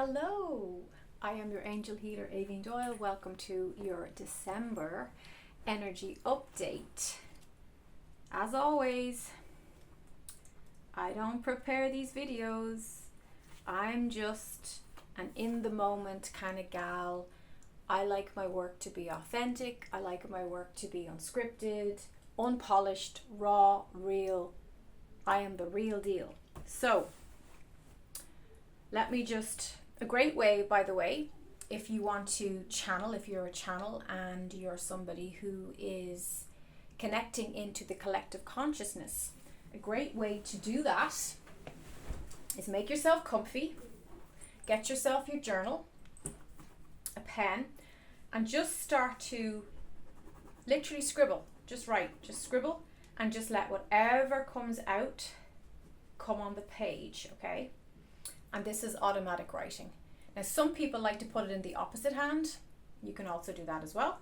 Hello, I am your angel healer, Avian Doyle. Welcome to your December energy update. As always, I don't prepare these videos. I'm just an in the moment kind of gal. I like my work to be authentic. I like my work to be unscripted, unpolished, raw, real. I am the real deal. So, a great way, by the way, if you want to channel, if you're a channel and you're somebody who is connecting into the collective consciousness, a great way to do that is make yourself comfy, get yourself your journal, a pen, and just start to literally scribble. Just write, just scribble, and just let whatever comes out come on the page, okay? And this is automatic writing. Now, some people like to put it in the opposite hand. You can also do that as well.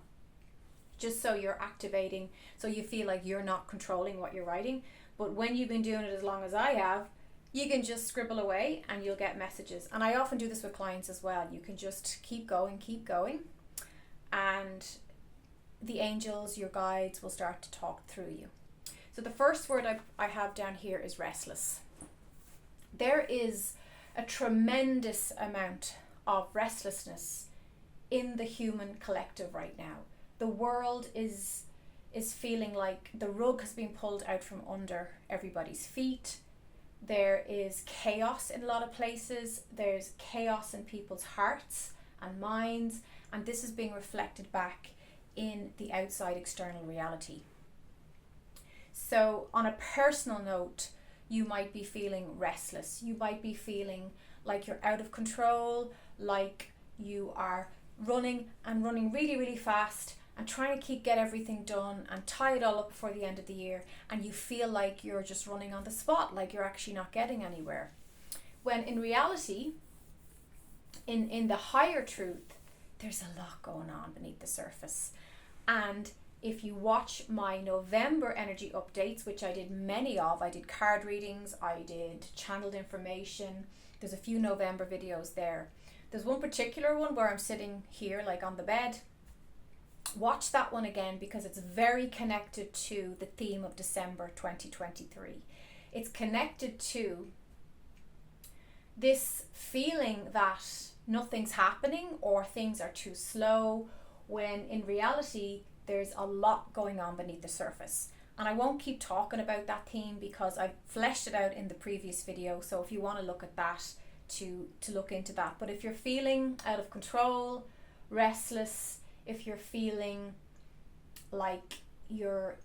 Just so you're activating, so you feel like you're not controlling what you're writing. But when you've been doing it as long as I have, you can just scribble away and you'll get messages. And I often do this with clients as well. You can just keep going. And the angels, your guides, will start to talk through you. So the first word I have down here is restless. There is a tremendous amount of restlessness in the human collective right now. The world is feeling like the rug has been pulled out from under everybody's feet. There is chaos in a lot of places. There's chaos in people's hearts and minds, and this is being reflected back in the outside external reality. So on a personal note, you might be feeling restless. You might be feeling like you're out of control, like you are running really, really fast and trying to get everything done and tie it all up before the end of the year, and you feel like you're just running on the spot, like you're actually not getting anywhere. When in reality, in the higher truth, there's a lot going on beneath the surface. And if you watch my November energy updates, which I did many of, I did card readings, I did channeled information. There's a few November videos there. There's one particular one where I'm sitting here like on the bed. Watch that one again because it's very connected to the theme of December 2023. It's connected to this feeling that nothing's happening or things are too slow, when in reality there's a lot going on beneath the surface. And I won't keep talking about that theme because I've fleshed it out in the previous video. So if you want to look at that, to look into that. But if you're feeling out of control, restless, if you're feeling like you're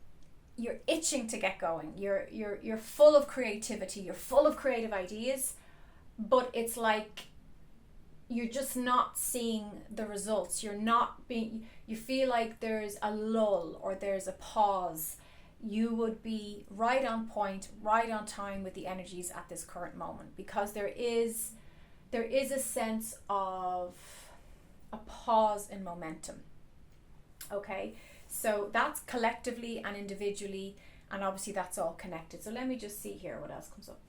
itching to get going, you're full of creativity, you're full of creative ideas, but it's like you're just not seeing the results. You feel like there's a lull or there's a pause. You would be right on point, right on time with the energies at this current moment, because there is a sense of a pause in momentum. Okay, so that's collectively and individually, and obviously that's all connected. So let me just see here what else comes up.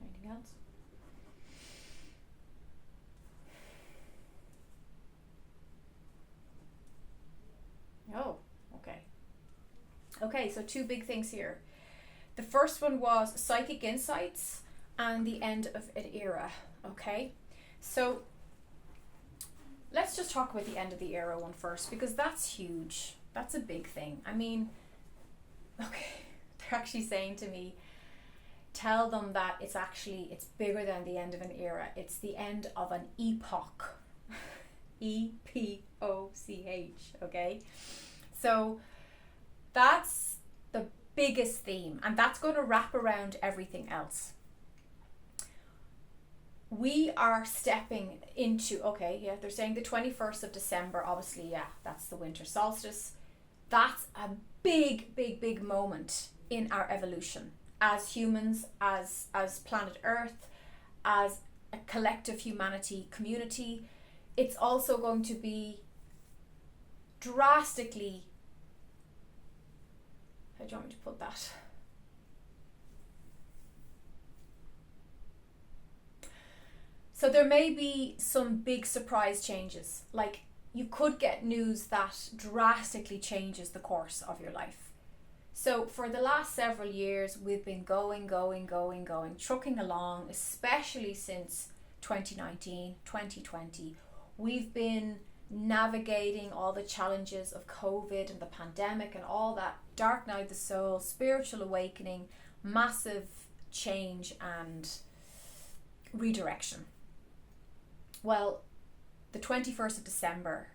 Anything else? Oh, okay. Okay, so two big things here. The first one was psychic insights and the end of an era. Okay, so let's just talk about the end of the era one first, because that's huge. That's a big thing. I mean, okay, they're actually saying to me, tell them that it's bigger than the end of an era. It's the end of an epoch. E-P-O-C-H, okay? So that's the biggest theme, and that's going to wrap around everything else. We are stepping into, they're saying the 21st of December, obviously, that's the winter solstice. That's a big moment in our evolution as humans, as planet Earth, as a collective humanity community. It's also going to be drastically, how do you want me to put that? So there may be some big surprise changes. Like, you could get news that drastically changes the course of your life. So for the last several years, we've been going, trucking along, especially since 2019, 2020. We've been navigating all the challenges of COVID and the pandemic and all that dark night of the soul, spiritual awakening, massive change and redirection. Well, the 21st of December,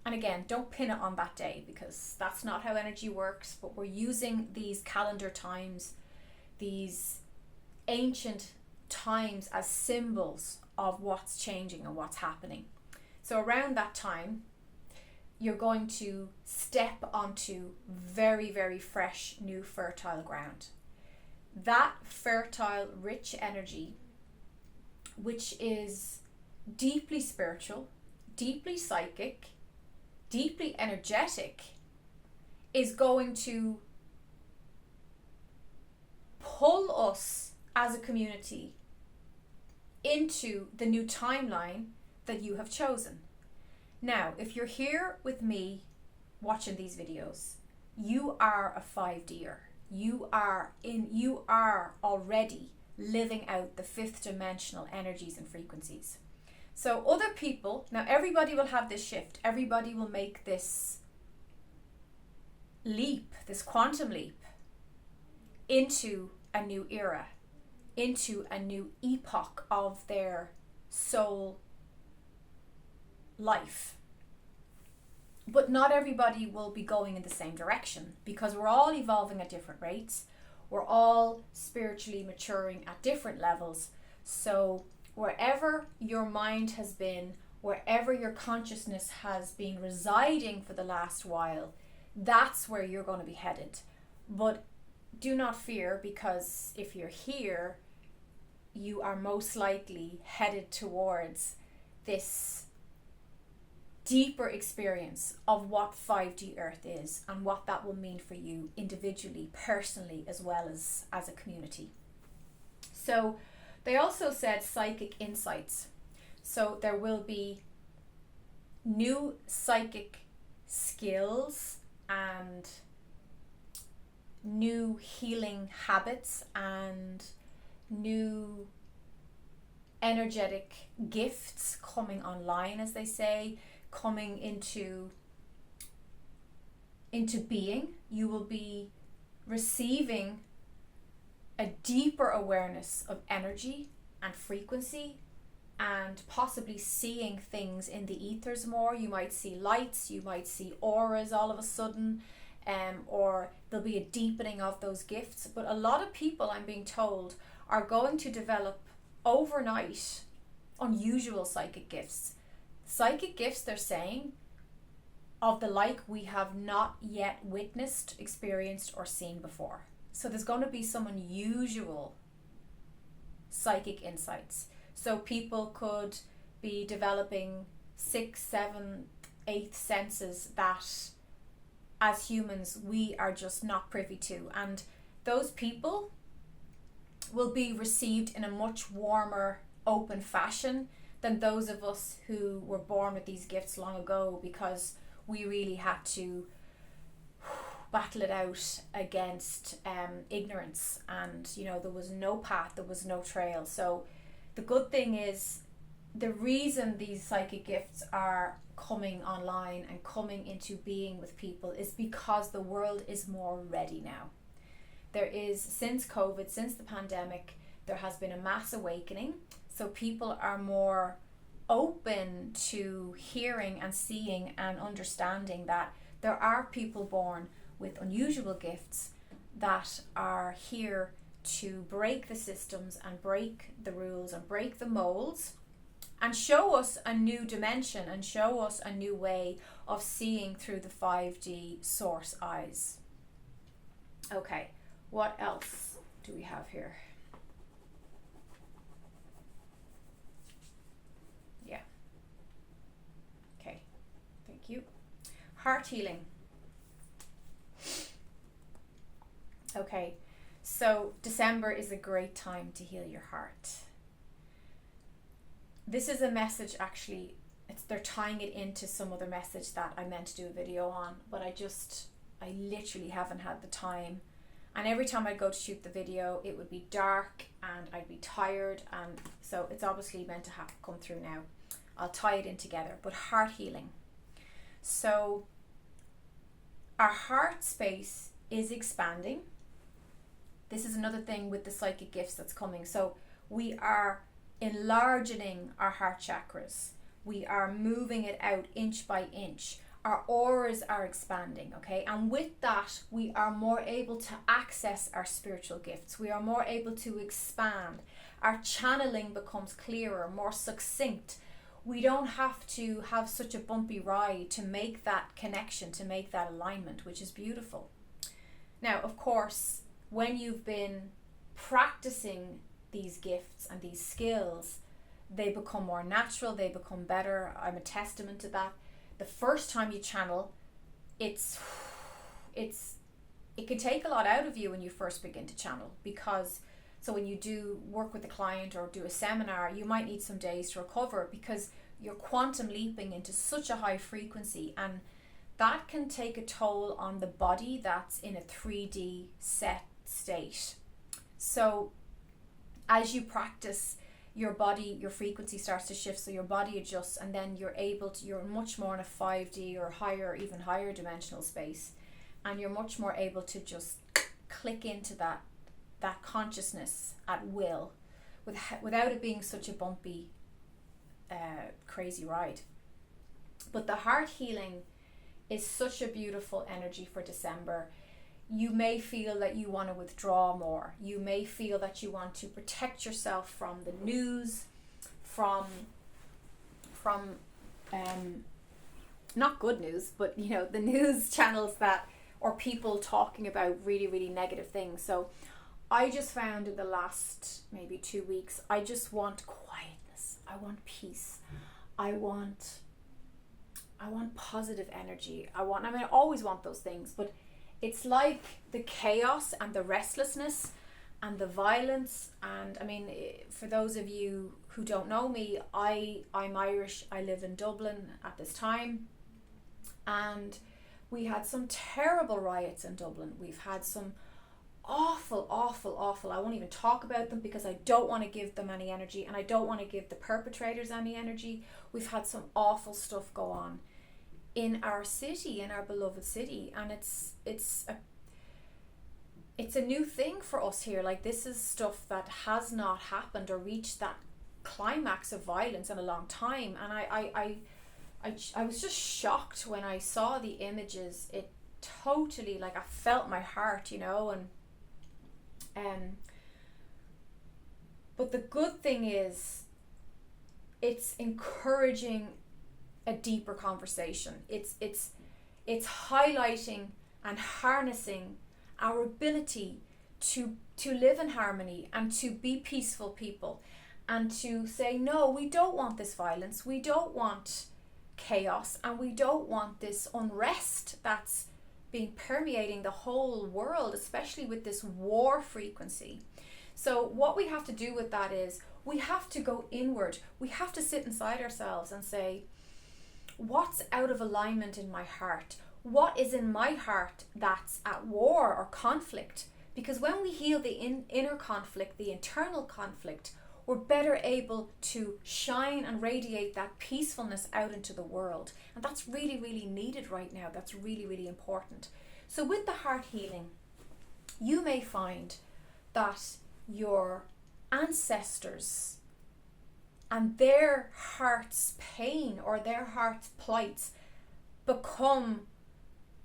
and again, don't pin it on that day because that's not how energy works, but we're using these calendar times, these ancient times, as symbols of what's changing and what's happening. So around that time, you're going to step onto very, very fresh, new, fertile ground. That fertile, rich energy, which is deeply spiritual, deeply psychic, deeply energetic, is going to pull us as a community into the new timeline that you have chosen. Now, if you're here with me watching these videos, you are a 5D'er. You are already living out the fifth dimensional energies and frequencies. So other people, now everybody will have this shift. Everybody will make this leap, this quantum leap into a new era, into a new epoch of their soul life. But not everybody will be going in the same direction because we're all evolving at different rates. We're all spiritually maturing at different levels. So wherever your mind has been, wherever your consciousness has been residing for the last while, that's where you're going to be headed. But do not fear, because if you're here, you are most likely headed towards this deeper experience of what 5D Earth is and what that will mean for you individually, personally, as well as a community. So they also said psychic insights. So there will be new psychic skills and new healing habits and new energetic gifts coming online, as they say, coming into being. You will be receiving a deeper awareness of energy and frequency, and possibly seeing things in the ethers more. You might see lights, you might see auras all of a sudden, or there'll be a deepening of those gifts. But a lot of people, I'm being told, are going to develop overnight unusual psychic gifts. Psychic gifts, they're saying, of the like we have not yet witnessed, experienced, or seen before. So there's going to be some unusual psychic insights. So people could be developing 6th, 7th, 8th senses that as humans we are just not privy to. And those people will be received in a much warmer, open fashion than those of us who were born with these gifts long ago, because we really had to battle it out against ignorance, and there was no path, there was no trail. So the good thing is, the reason these psychic gifts are coming online and coming into being with people is because the world is more ready now. There is, since COVID, since the pandemic, there has been a mass awakening. So people are more open to hearing and seeing and understanding that there are people born with unusual gifts that are here to break the systems and break the rules and break the molds and show us a new dimension and show us a new way of seeing through the 5D source eyes. Okay, what else do we have here? Yeah. Okay, thank you. Heart healing. Okay, so December is a great time to heal your heart. This is a message, actually, they're tying it into some other message that I meant to do a video on, but I literally haven't had the time. And every time I'd go to shoot the video, it would be dark and I'd be tired, and so it's obviously meant to have to come through now. I'll tie it in together. But heart healing. So our heart space is expanding. This is another thing with the psychic gifts that's coming. So we are enlarging our heart chakras. We are moving it out inch by inch. Our auras are expanding, okay? And with that, we are more able to access our spiritual gifts. We are more able to expand. Our channeling becomes clearer, more succinct. We don't have to have such a bumpy ride to make that connection, to make that alignment, which is beautiful. Now, of course, when you've been practicing these gifts and these skills, they become more natural, they become better. I'm a testament to that. The first time you channel, it can take a lot out of you when you first begin to channel, because so when you do work with a client or do a seminar, you might need some days to recover because you're quantum leaping into such a high frequency, and that can take a toll on the body that's in a 3D set state. So as you practice, your body, your frequency starts to shift, so your body adjusts, and then you're much more in a 5D or higher, even higher dimensional space, and you're much more able to just click into that consciousness at will, without it being such a bumpy, crazy ride. But the heart healing is such a beautiful energy for December. You may feel that you want to withdraw more. You may feel that you want to protect yourself from the news, from not good news, but the news channels or people talking about really, really negative things. So I just found in the last maybe 2 weeks, I just want quietness. I want peace. I want positive energy. I always want those things, but it's like the chaos and the restlessness and the violence. And for those of you who don't know me, I'm Irish. I live in Dublin at this time, and we had some terrible riots in Dublin. We've had some awful, I won't even talk about them because I don't want to give them any energy, and I don't want to give the perpetrators any energy. We've had some awful stuff go on in our city, in our beloved city, and it's a new thing for us here. Like, this is stuff that has not happened or reached that climax of violence in a long time, and I was just shocked when I saw the images. It totally, like, I felt my heart, but the good thing is it's encouraging a deeper conversation. It's highlighting and harnessing our ability to live in harmony and to be peaceful people, and to say, no, we don't want this violence, we don't want chaos, and we don't want this unrest that's been permeating the whole world, especially with this war frequency. So what we have to do with that is we have to go inward. We have to sit inside ourselves and say, what's out of alignment in my heart? What is in my heart that's at war or conflict? Because when we heal the inner conflict, the internal conflict, we're better able to shine and radiate that peacefulness out into the world. And that's really, really needed right now. That's really, really important. So with the heart healing, you may find that your ancestors and their heart's pain or their heart's plights become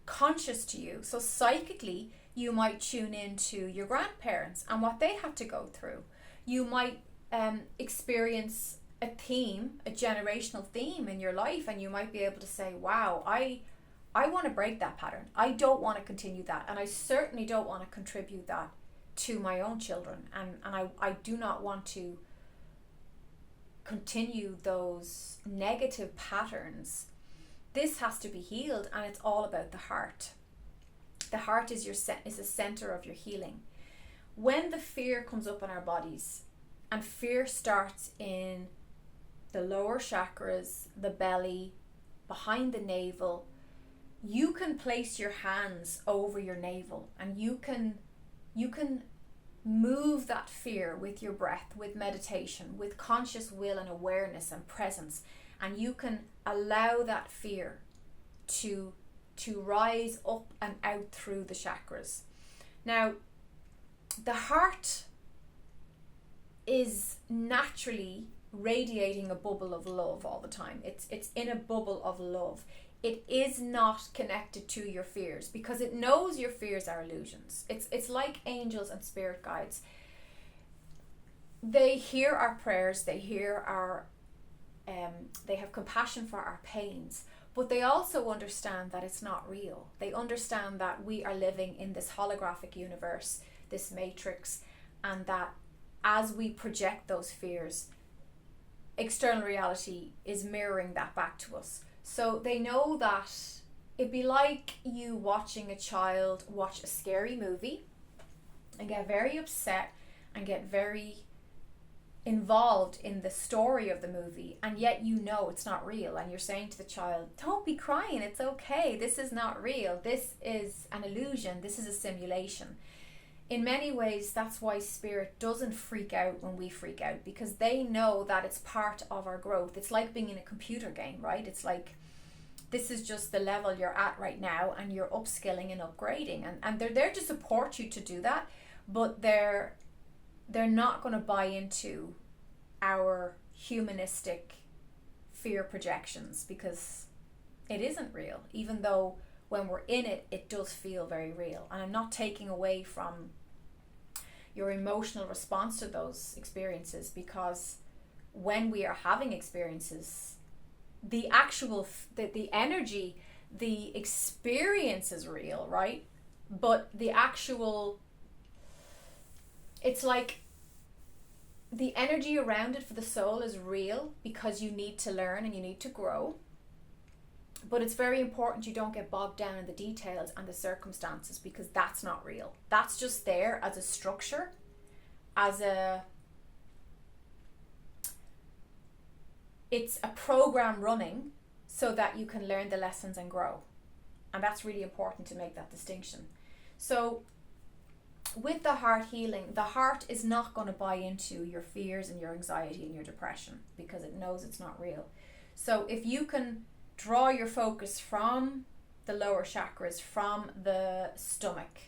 conscious to you. So psychically, you might tune into your grandparents and what they had to go through. You might experience a theme, a generational theme in your life, and you might be able to say, wow, I want to break that pattern. I don't want to continue that, and I certainly don't want to contribute that to my own children, and I do not want to continue those negative patterns This has to be healed, and it's all about the heart. The heart is the center of your healing. When the fear comes up in our bodies, and fear starts in the lower chakras, the belly, behind the navel, you can place your hands over your navel, and you can move that fear with your breath, with meditation, with conscious will and awareness and presence, and you can allow that fear to rise up and out through the chakras. Now, the heart is naturally radiating a bubble of love all the time. It's in a bubble of love. It is not connected to your fears because it knows your fears are illusions. It's like angels and spirit guides. They hear our prayers, they hear our they have compassion for our pains, but they also understand that it's not real. They understand that we are living in this holographic universe, this matrix, and that as we project those fears, external reality is mirroring that back to us. So they know that it'd be like you watching a child watch a scary movie and get very upset and get very involved in the story of the movie, and yet you know it's not real, and you're saying to the child, don't be crying, it's okay, this is not real, this is an illusion, this is a simulation. In many ways, that's why spirit doesn't freak out when we freak out, because they know that it's part of our growth. It's like being in a computer game, right? It's like, this is just the level you're at right now, and you're upskilling and upgrading, and they're there to support you to do that, but they're not going to buy into our humanistic fear projections, because it isn't real, even though when we're in it, it does feel very real. And I'm not taking away from your emotional response to those experiences, because when we are having experiences, the actual the energy, the experience is real, right? But the actual, it's like the energy around it for the soul is real, because you need to learn and you need to grow. But it's very important you don't get bogged down in the details and the circumstances, because that's not real. That's just there as a structure, it's a program running so that you can learn the lessons and grow. And that's really important to make that distinction. So with the heart healing, the heart is not going to buy into your fears and your anxiety and your depression, because it knows it's not real. So if you can draw your focus from the lower chakras, from the stomach,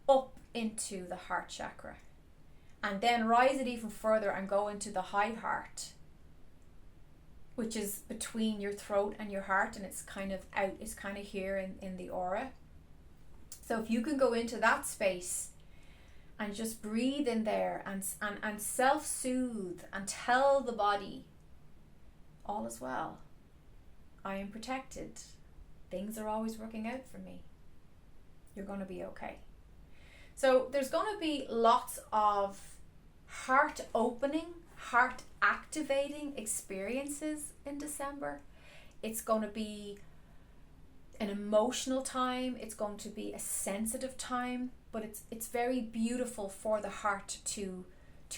up into the heart chakra, and then rise it even further and go into the high heart, which is between your throat and your heart, and it's kind of out, it's kind of here in the aura. So if you can go into that space and just breathe in there and self-soothe and tell the body, all is well. I am protected. Things are always working out for me. You're going to be okay. So there's going to be lots of heart opening, heart activating experiences in December. It's going to be an emotional time. It's going to be a sensitive time, but it's very beautiful for the heart to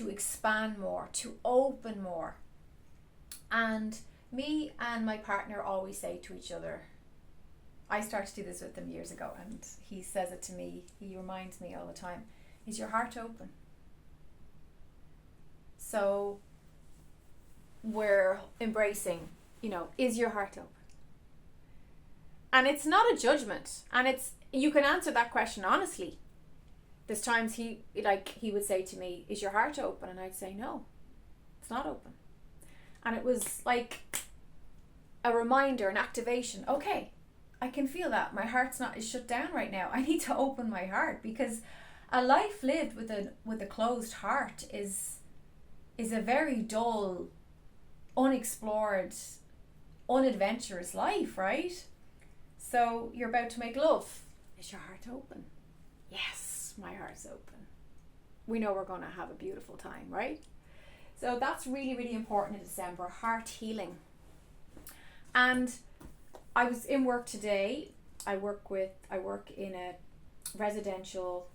expand more, to open more. And me and my partner always say to each other, I started to do this with him years ago, and he says it to me, he reminds me all the time, is your heart open? So we're embracing, is your heart open? And it's not a judgment, and you can answer that question honestly. There's times he would say to me, is your heart open? And I'd say, no, it's not open. And it was like a reminder, an activation. Okay, I can feel that. My heart's not is shut down right now. I need to open my heart, because a life lived with a closed heart is a very dull, unexplored, unadventurous life, right? So you're about to make love. Is your heart open? Yes, my heart's open. We know we're going to have a beautiful time, right? So that's really, really important in December, heart healing. And I was in work today. I work in a residential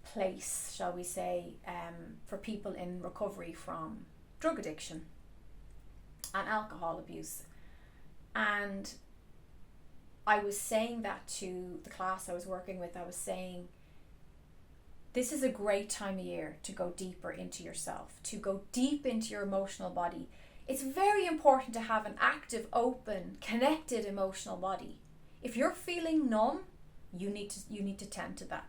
place, shall we say, for people in recovery from drug addiction and alcohol abuse. And I was saying that to the class I was working with. I was saying, this is a great time of year to go deeper into yourself, to go deep into your emotional body. It's very important to have an active, open, connected emotional body. If you're feeling numb, you need to tend to that.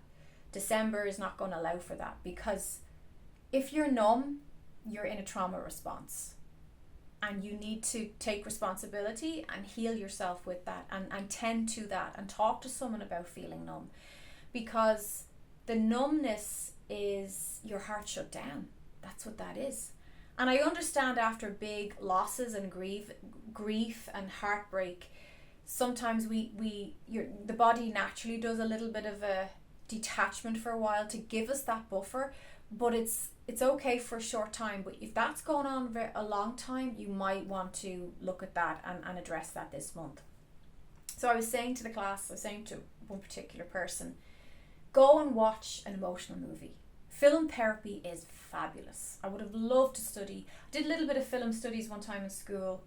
December is not going to allow for that, because if you're numb, you're in a trauma response. And you need to take responsibility and heal yourself with that, and tend to that, and talk to someone about feeling numb. Because the numbness is your heart shut down. That's what that is. And I understand after big losses and grief and heartbreak, sometimes the body naturally does a little bit of a detachment for a while to give us that buffer, but it's okay for a short time. But if that's going on for a long time, you might want to look at that and address that this month. So I was saying to the class, I was saying to one particular person, go and watch an emotional movie. Film therapy is fabulous. I would have loved to study. I did a little bit of film studies one time in school,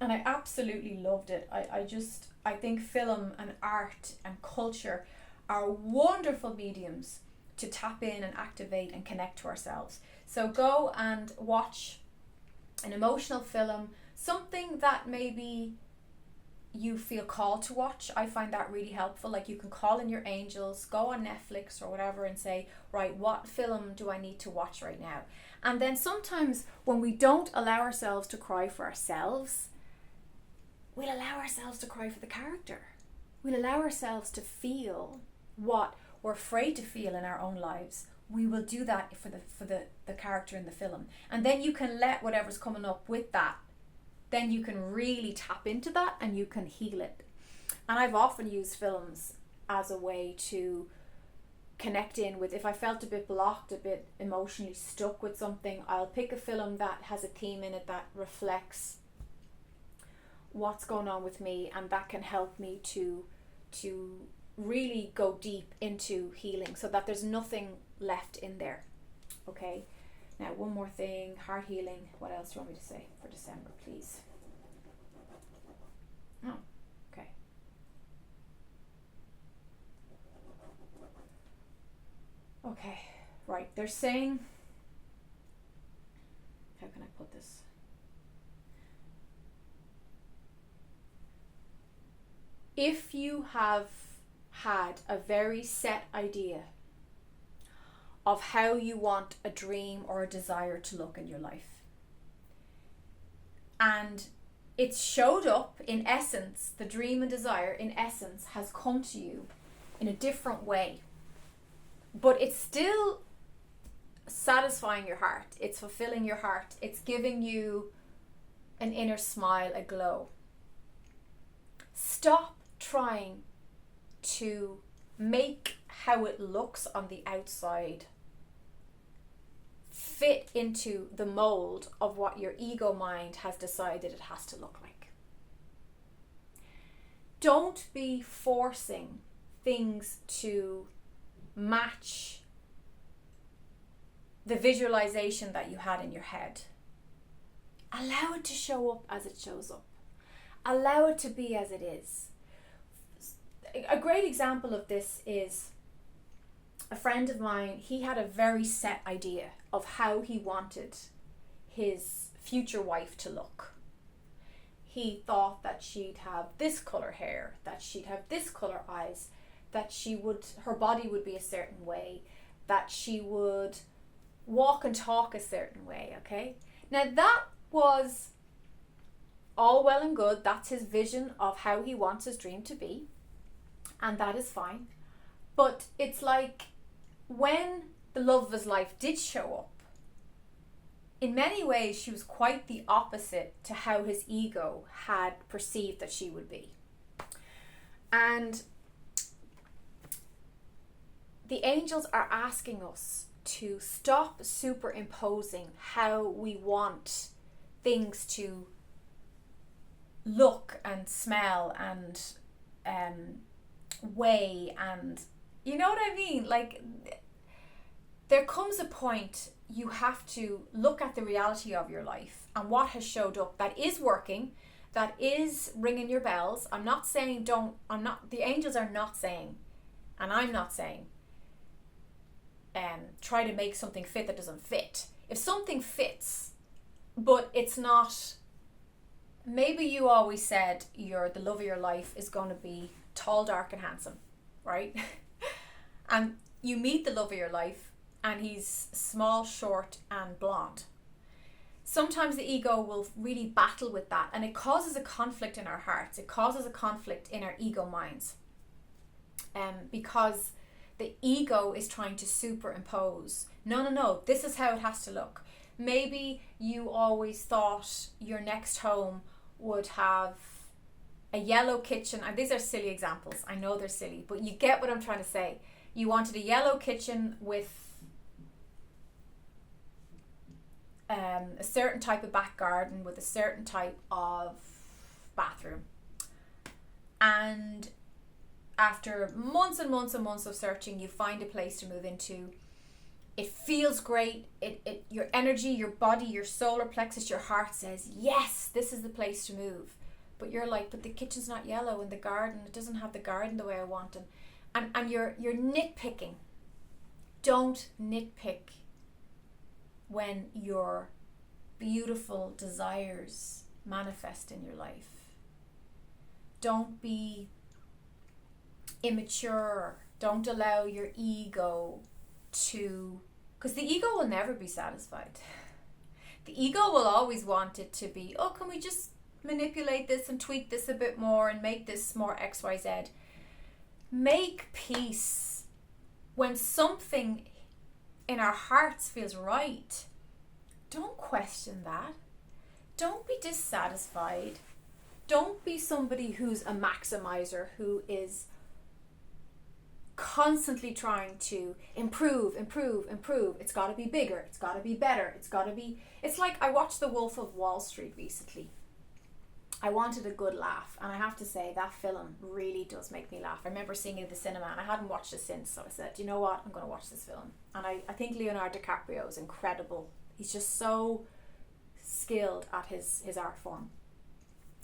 and I absolutely loved it. I think film and art and culture are wonderful mediums to tap in and activate and connect to ourselves. So go and watch an emotional film, something that maybe you feel called to watch. I find that really helpful. Like, you can call in your angels, go on Netflix or whatever and say, right, what film do I need to watch right now? And then sometimes when we don't allow ourselves to cry for ourselves, we'll allow ourselves to cry for the character. We'll allow ourselves to feel what we're afraid to feel in our own lives. We will do that for the character in the film. And then you can let whatever's coming up with that, then you can really tap into that and you can heal it. And I've often used films as a way to connect in with, if I felt a bit blocked, a bit emotionally stuck with something, I'll pick a film that has a theme in it that reflects what's going on with me, and that can help me to really go deep into healing so that there's nothing left in there. Okay? Now, one more thing, heart healing. What else do you want me to say for December, please? Oh, okay. Okay, right. They're saying, how can I put this? If you have had a very set idea of how you want a dream or a desire to look in your life, and it's showed up, in essence, the dream and desire in essence has come to you in a different way, but it's still satisfying your heart, it's fulfilling your heart, it's giving you an inner smile, a glow. Stop trying to make how it looks on the outside fit into the mold of what your ego mind has decided it has to look like. Don't be forcing things to match the visualization that you had in your head. Allow it to show up as it shows up. Allow it to be as it is. A great example of this is a friend of mine. He had a very set idea of how he wanted his future wife to look. He thought that she'd have this color hair, that she'd have this color eyes, that her body would be a certain way, that she would walk and talk a certain way, okay? Now that was all well and good. That's his vision of how he wants his dream to be. And that is fine. But it's like, when the love of his life did show up, in many ways she was quite the opposite to how his ego had perceived that she would be. And the angels are asking us to stop superimposing how we want things to look and smell and weigh, and you know what I mean? Like, there comes a point you have to look at the reality of your life and what has showed up that is working, that is ringing your bells. I'm not saying the angels are not saying, and I'm not saying, try to make something fit that doesn't fit. If something fits, but it's not, maybe you always said the love of your life is going to be tall, dark and handsome, right? And you meet the love of your life and he's small, short and blonde. Sometimes the ego will really battle with that, and it causes a conflict in our hearts. It causes a conflict in our ego minds. Because the ego is trying to superimpose. No, this is how it has to look. Maybe you always thought your next home would have a yellow kitchen, and these are silly examples, I know they're silly, but you get what I'm trying to say. You wanted a yellow kitchen with a certain type of back garden with a certain type of bathroom, and after months and months and months of searching, you find a place to move into. It feels great. It your energy, your body, your solar plexus, your heart says, yes, this is the place to move. But you're like, but the kitchen's not yellow, and the garden, it doesn't have the garden the way I want. And you're nitpicking. Don't nitpick when your beautiful desires manifest in your life. Don't be immature. Don't allow your ego to, because the ego will never be satisfied. The ego will always want it to be, oh, can we just manipulate this and tweak this a bit more and make this more XYZ. Make peace. When something in our hearts feels right, don't question that. Don't be dissatisfied. Don't be somebody who's a maximizer, who is constantly trying to improve. It's got to be bigger. It's got to be better. It's like, I watched The Wolf of Wall Street recently. I wanted a good laugh, and I have to say that film really does make me laugh. I remember seeing it at the cinema, and I hadn't watched it since, so I said, you know what, I'm going to watch this film. And I think Leonardo DiCaprio is incredible. He's just so skilled at his art form.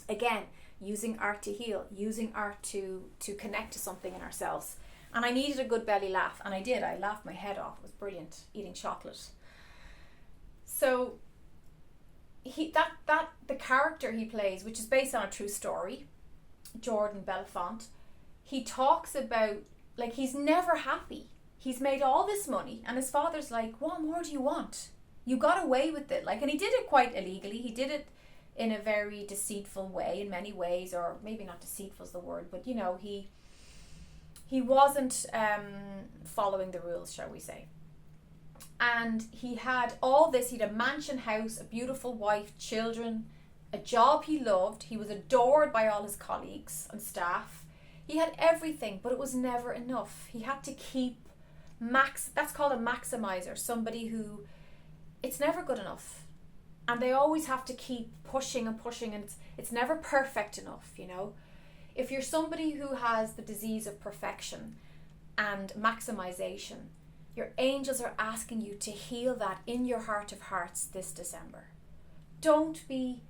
Again, using art to heal, using art to connect to something in ourselves. And I needed a good belly laugh, and I did. I laughed my head off. It was brilliant, eating chocolate. So the character he plays, which is based on a true story, Jordan Belfont, he talks about, like, he's never happy. He's made all this money, and his father's like, what more do you want? You got away with it. Like, and he did it quite illegally. He did it in a very deceitful way in many ways, or maybe not deceitful is the word, but you know, he wasn't following the rules, shall we say. And he had all this. He had a mansion house, a beautiful wife, children, a job he loved. He was adored by all his colleagues and staff. He had everything, but it was never enough. He had to keep that's called a maximizer, somebody who, it's never good enough. And they always have to keep pushing and pushing, and it's never perfect enough, you know. If you're somebody who has the disease of perfection and maximization, your angels are asking you to heal that in your heart of hearts this December. Don't be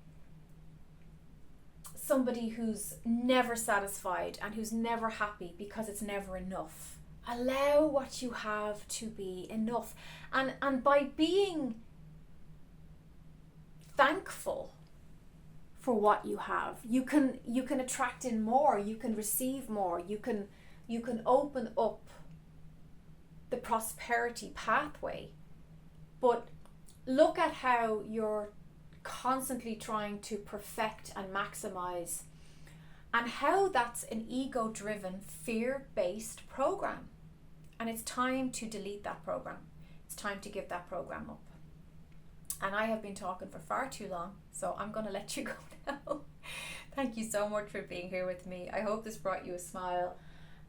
somebody who's never satisfied and who's never happy because it's never enough. Allow what you have to be enough. And by being thankful for what you have, you can attract in more, you can receive more, you can open up the prosperity pathway. But look at how you're constantly trying to perfect and maximize, and how that's an ego-driven, fear-based program. And it's time to delete that program. It's time to give that program up. And I have been talking for far too long, so I'm going to let you go now. Thank you so much for being here with me. I hope this brought you a smile.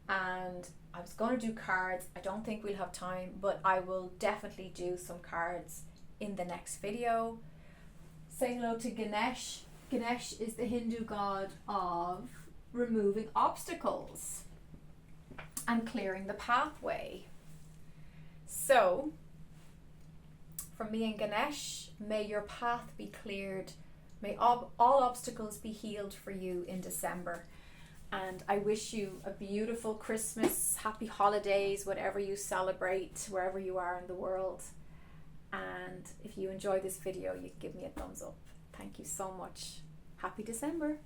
And I was going to do cards. I don't think we'll have time, but I will definitely do some cards in the next video. Say hello to Ganesh. Ganesh is the Hindu god of removing obstacles and clearing the pathway. So, from me and Ganesh, may your path be cleared. May all obstacles be healed for you in December. And I wish you a beautiful Christmas, happy holidays, whatever you celebrate, wherever you are in the world. And if you enjoy this video, you can give me a thumbs up. Thank you so much. Happy December.